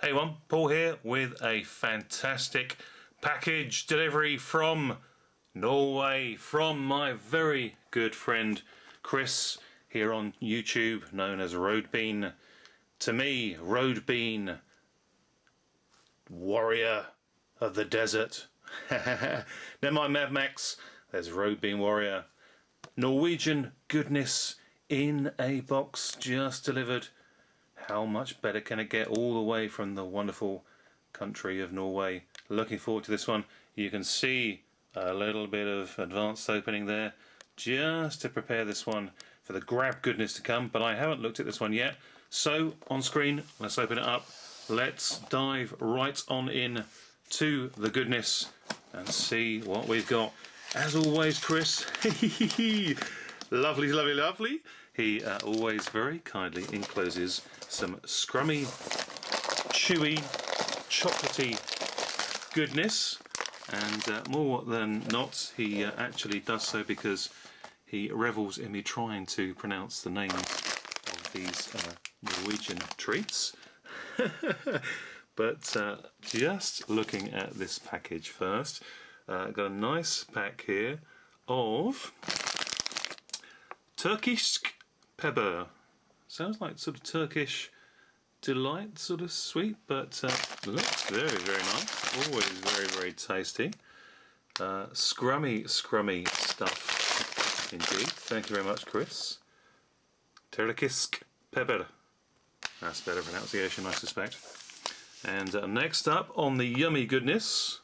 Hey everyone, Paul here with a fantastic package delivery from Norway from my very good friend Chris here on YouTube, known as Roadbean. To me, Roadbean, warrior of the desert. Never mind Mad Max, there's Roadbean Warrior. Norwegian goodness in a box, just delivered. How much better can it get, all the way from the wonderful country of Norway? Looking forward to this one. You can see a little bit of advanced opening there, just to prepare this one for the grab goodness to come, but I haven't looked at this one yet. So on screen, let's open it up. Let's dive right on in to the goodness and see what we've got. As always, Chris, lovely, lovely, lovely. He always very kindly encloses some scrummy, chewy, chocolatey goodness, and more than not, he actually does so because he revels in me trying to pronounce the names of these Norwegian treats. But just looking at this package first, got a nice pack here of Turkish pepper. Sounds like sort of Turkish delight, sort of sweet, but looks very, very nice. Always very, very tasty. Scrummy stuff indeed. Thank you very much, Chris. Turkish pepper. That's better pronunciation, I suspect. And next up on the yummy goodness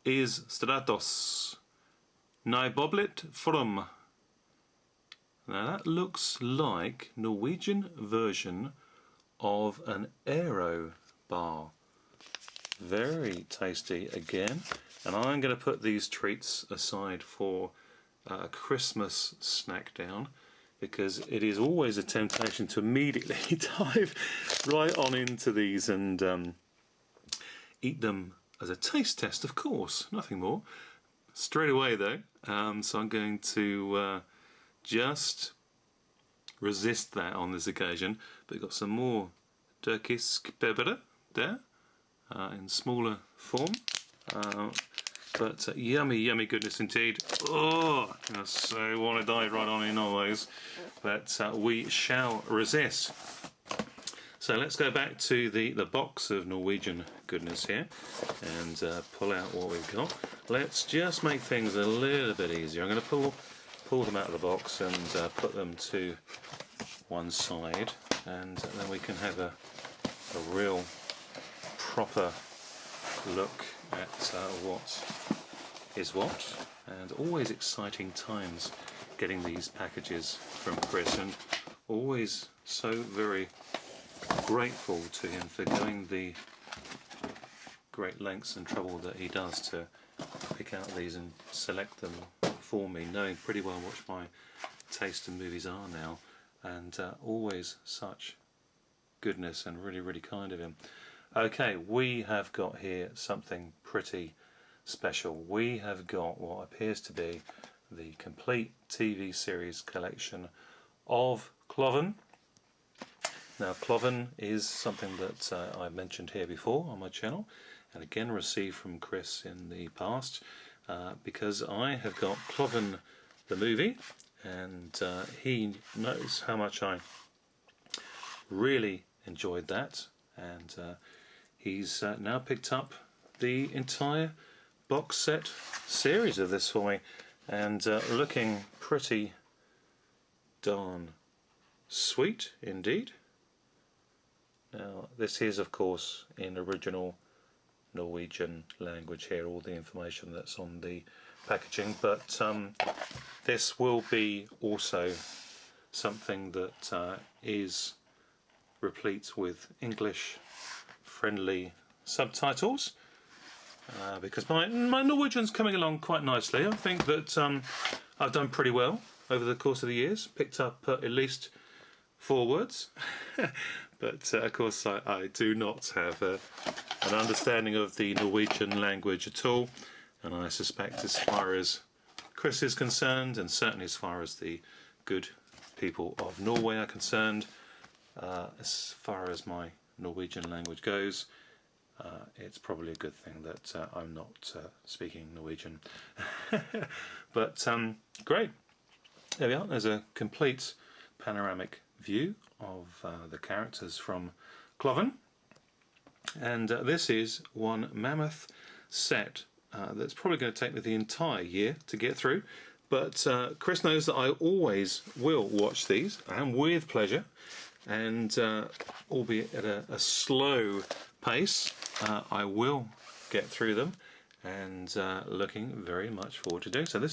is Stratos Nyboblet from. Now that looks like Norwegian version of an aero bar. Very tasty again, and I'm going to put these treats aside for a Christmas snack down, because it is always a temptation to immediately dive right on into these and eat them as a taste test, of course, nothing more. Straight away though, so I'm going to just resist that on this occasion, but got some more Turkish pepper there in smaller form, but yummy, yummy goodness indeed. Oh, I so want to dive right on in all those, but we shall resist. So let's go back to the box of Norwegian goodness here and pull out what we've got. Let's just make things a little bit easier. I'm going to pull them out of the box and put them to one side, and then we can have a real proper look at what is what. And always exciting times getting these packages from Chris, and always so very grateful to him for going the great lengths and trouble that he does to pick out these and select them for me, knowing pretty well what my taste in movies are now, and always such goodness and really, really kind of him. Okay, we have got here something pretty special. We have got what appears to be the complete TV series collection of Klovn. Now, Klovn is something that I mentioned here before on my channel, and again received from Chris in the past, because I have got Klovn the movie, and he knows how much I really enjoyed that, and he's now picked up the entire box set series of this for me, and looking pretty darn sweet indeed. Now this is of course in original Norwegian language here, all the information that's on the packaging, but this will be also something that is replete with English friendly subtitles, because my Norwegian's coming along quite nicely. I think that I've done pretty well over the course of the years, picked up at least 4 words, but of course I do not have an understanding of the Norwegian language at all, and I suspect as far as Chris is concerned, and certainly as far as the good people of Norway are concerned, as far as my Norwegian language goes, it's probably a good thing that I'm not speaking Norwegian. But great. There we are. There's a complete panoramic view of the characters from Klovn. And this is one mammoth set that's probably going to take me the entire year to get through. But Chris knows that I always will watch these, and with pleasure, and albeit at a slow pace, I will get through them, and looking very much forward to doing so. I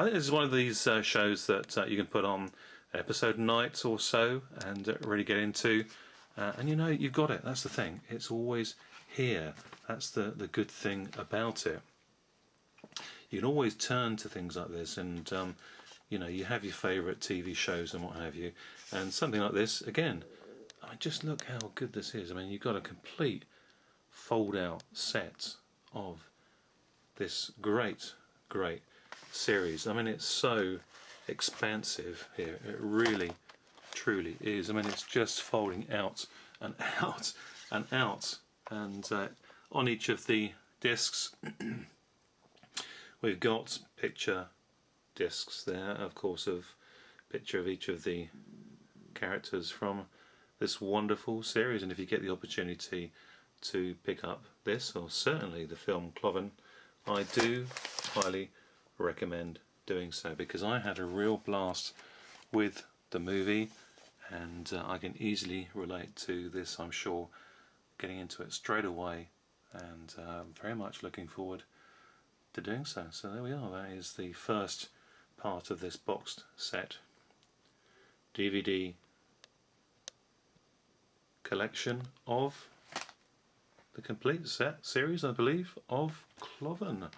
think this is one of these shows that you can put on episode nights or so and really get into, and you know you've got it. That's the thing. It's always here. That's the good thing about it. You can always turn to things like this, and you know, you have your favourite TV shows and what have you, and something like this again. I mean, just look how good this is. I mean, you've got a complete fold-out set of this great series. I mean, it's so expansive here. It really, truly is. I mean, it's just folding out and out and out, and on each of the discs we've got picture discs there, of course, of picture of each of the characters from this wonderful series. And if you get the opportunity to pick up this, or certainly the film Klovn, I do highly recommend doing so, because I had a real blast with the movie, and I can easily relate to this, I'm sure, getting into it straight away, and very much looking forward to doing so. So there we are. That is the first part of this boxed set DVD collection of the complete set series, I believe, of Klovn.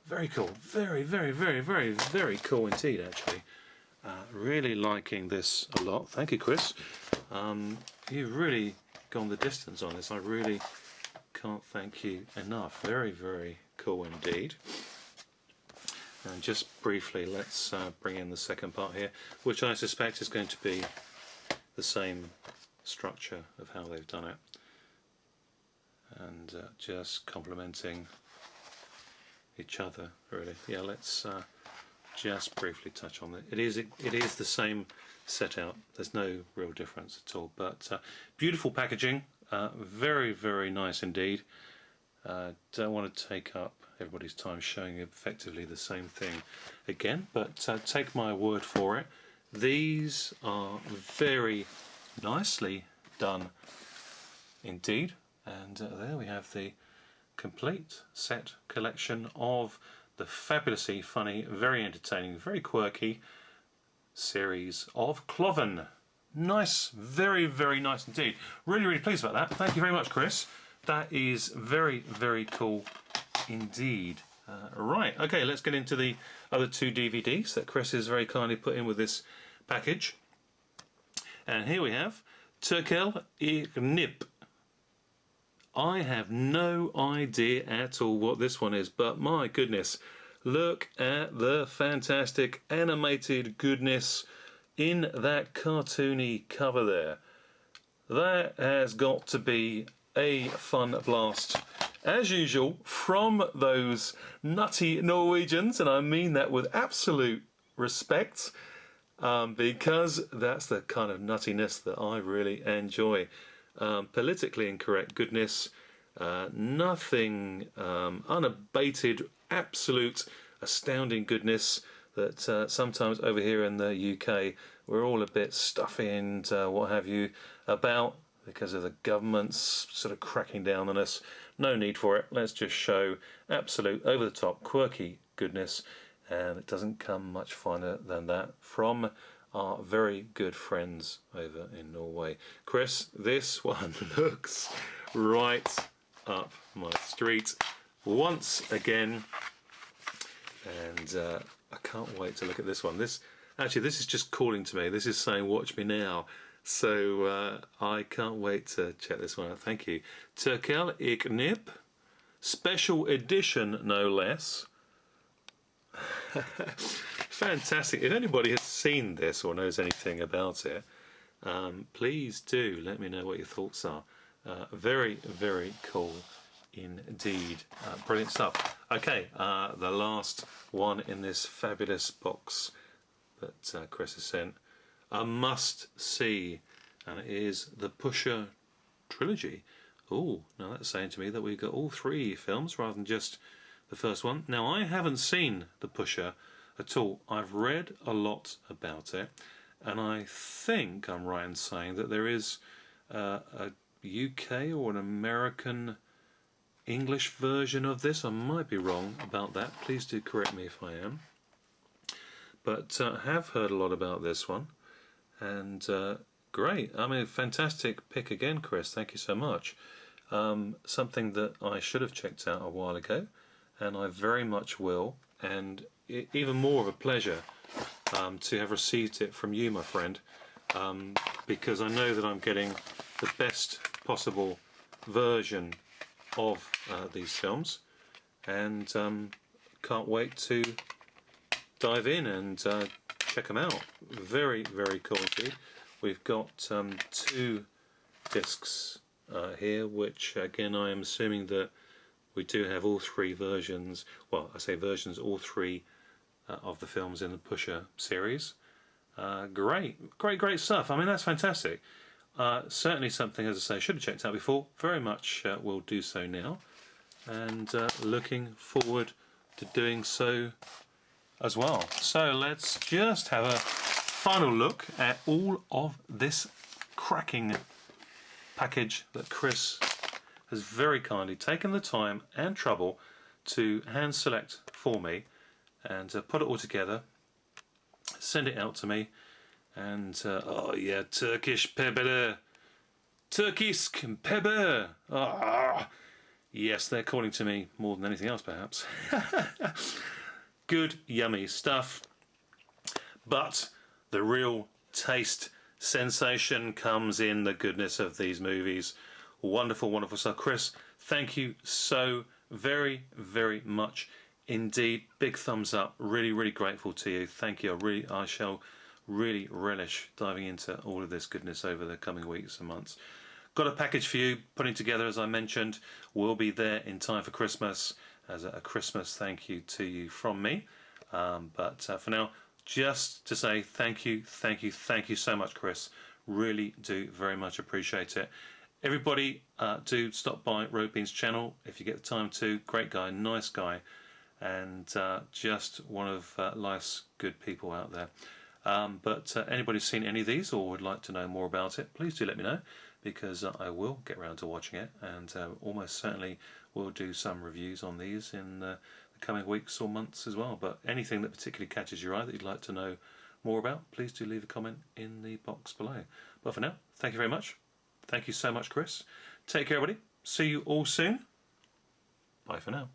Very cool. Very, very, very, very, very cool indeed, actually. Really liking this a lot. Thank you, Chris. You've really gone the distance on this. I really can't thank you enough. Very, very cool indeed. And just briefly, let's bring in the second part here, which I suspect is going to be the same structure of how they've done it, and just complementing each other, really. Yeah, let's just briefly touch on it. It is the same set out. There's no real difference at all, but beautiful packaging, very, very nice indeed. Don't want to take up everybody's time showing effectively the same thing again, but take my word for it. These are very nicely done indeed, and there we have the complete set collection of the fabulously funny, very entertaining, very quirky series of Klovn. Nice, very, very nice indeed. Really, really pleased about that. Thank you very much, Chris. That is very, very cool indeed. Right, okay, let's get into the other two DVDs that Chris has very kindly put in with this package. And here we have Turkel I Knip. I have no idea at all what this one is, but my goodness, look at the fantastic animated goodness in that cartoony cover there. That has got to be a fun blast, as usual, from those nutty Norwegians, and I mean that with absolute respect, because that's the kind of nuttiness that I really enjoy. Politically incorrect goodness, nothing unabated, absolute astounding goodness that sometimes over here in the UK we're all a bit stuffy and what have you about, because of the government's sort of cracking down on us. No need for it. Let's just show absolute over-the-top quirky goodness, and it doesn't come much finer than that from our very good friends over in Norway. Chris, this one looks right up my street once again, and I can't wait to look at this one. This is just calling to me. This is saying watch me now, so I can't wait to check this one out. Thank you. Turkel I Knip, special edition no less. Fantastic. If anybody has seen this or knows anything about it, please do let me know what your thoughts are. Very, very cool indeed. Brilliant stuff. Okay, the last one in this fabulous box that Chris has sent. A must-see, and it is the Pusher trilogy. Oh, now that's saying to me that we've got all 3 films rather than just the first one. Now, I haven't seen the Pusher at all. I've read a lot about it, and I think I'm right in saying that there is a UK or an American English version of this. I might be wrong about that. Please do correct me if I am. But I have heard a lot about this one, and great. I mean, fantastic pick again, Chris. Thank you so much. Something that I should have checked out a while ago, and I very much will, and even more of a pleasure to have received it from you, my friend, because I know that I'm getting the best possible version of these films, and can't wait to dive in and check them out. Very, very cool indeed. We've got 2 discs here, which again I am assuming that we do have all 3 versions. Well, I say versions, all 3 of the films in the Pusher series. Great stuff. I mean, that's fantastic. Certainly something, as I say, should have checked out before. Very much will do so now, and looking forward to doing so as well. So let's just have a final look at all of this cracking package that Chris has very kindly taken the time and trouble to hand select for me, and put it all together, send it out to me, and oh yeah, Turkish pebe, Turkisk pebe. Ah, yes, they're calling to me more than anything else, perhaps. Good, yummy stuff. But the real taste sensation comes in the goodness of these movies. Wonderful, wonderful stuff. Chris, thank you so very, very much indeed. Big thumbs up. Really, really grateful to you. Thank you. I shall really relish diving into all of this goodness over the coming weeks and months. Got a package for you, putting together, as I mentioned. Will be there in time for Christmas as a Christmas thank you to you from me. But for now, just to say thank you so much, Chris. Really do very much appreciate it. Everybody, do stop by Ropebean's channel if you get the time to. Great guy, nice guy, and just one of life's good people out there. But anybody who's seen any of these or would like to know more about it, please do let me know, because I will get around to watching it, and almost certainly will do some reviews on these in the coming weeks or months as well. But anything that particularly catches your eye that you'd like to know more about, please do leave a comment in the box below. But for now, thank you very much. Thank you so much, Chris. Take care, everybody. See you all soon. Bye for now.